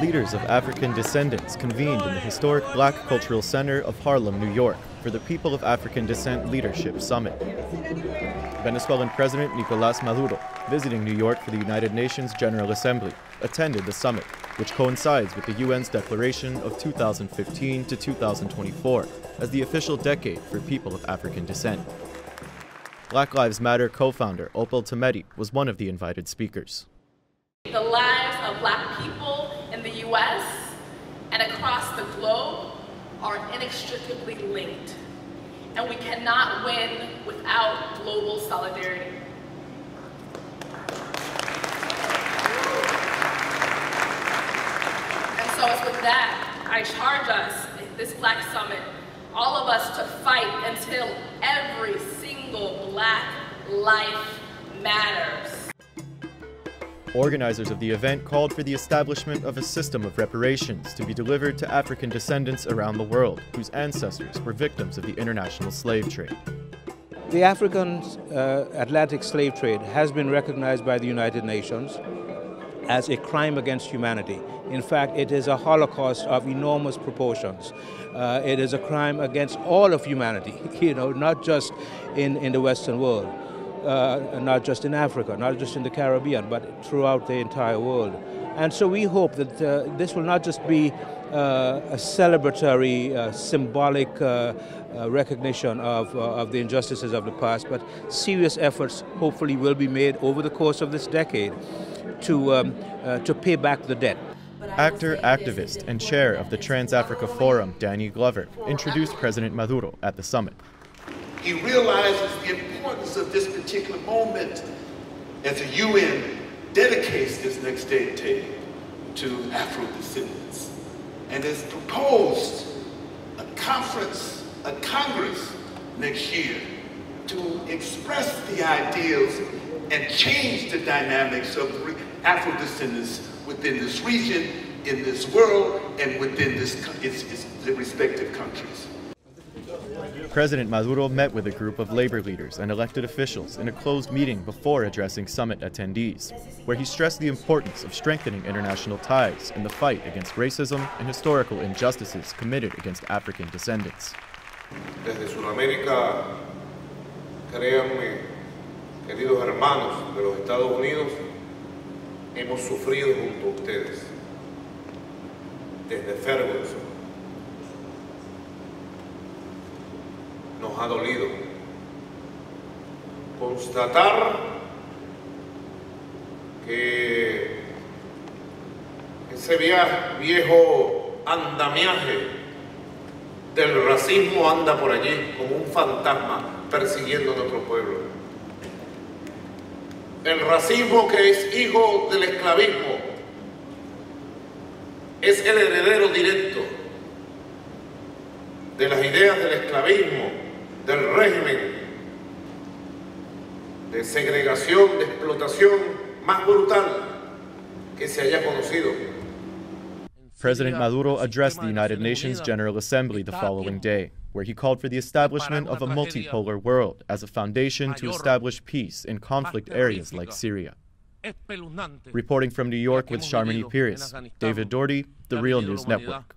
leaders of African descendants convened in the historic Black Cultural Center of Harlem, New York, for the People of African Descent Leadership Summit. Venezuelan President Nicolás Maduro, visiting New York for the United Nations General Assembly, attended the summit, which coincides with the UN's declaration of 2015 to 2024 as the official decade for people of African descent. Black Lives Matter co-founder Opal Tometi was one of the invited speakers. The lives of Black people in the U.S. and across the globe are inextricably linked, and we cannot win without global solidarity. And so it's with that, I charge us, this Black Summit, all of us to fight until every single Black life matters. Organizers of the event called for the establishment of a system of reparations to be delivered to African descendants around the world whose ancestors were victims of the international slave trade. The African Atlantic slave trade has been recognized by the United Nations as a crime against humanity. In fact, it is a Holocaust of enormous proportions. It is a crime against all of humanity, not just in the Western world. Not just in Africa, not just in the Caribbean, but throughout the entire world. And so we hope that this will not just be a celebratory, symbolic recognition of the injustices of the past, but serious efforts hopefully will be made over the course of this decade to pay back the debt. Actor, activist, and chair of the Trans-Africa Forum, Danny Glover, introduced President Maduro at the summit. He realizes the importance of this particular moment as the UN dedicates this next decade to Afro-descendants and has proposed a conference, a Congress next year to express the ideals and change the dynamics of Afro-descendants within this region, in this world, and within the respective countries. President Maduro met with a group of labor leaders and elected officials in a closed meeting before addressing summit attendees, where he stressed the importance of strengthening international ties in the fight against racism and historical injustices committed against African descendants. Desde Sudamérica, créanme, queridos hermanos de los Estados Unidos, hemos sufrido junto a ustedes, desde Ferguson. Nos ha dolido constatar que ese viejo andamiaje del racismo anda por allí como un fantasma persiguiendo a nuestro pueblo. El racismo, que es hijo del esclavismo, es el heredero directo de las ideas del esclavismo, del régimen de segregación, de explotación más brutal que se haya conocido. President Maduro addressed the United Nations General Assembly the following day, where he called for the establishment of a multipolar world as a foundation to establish peace in conflict areas like Syria. Reporting from New York with Sharmini Pires, David Doherty, The Real News Network.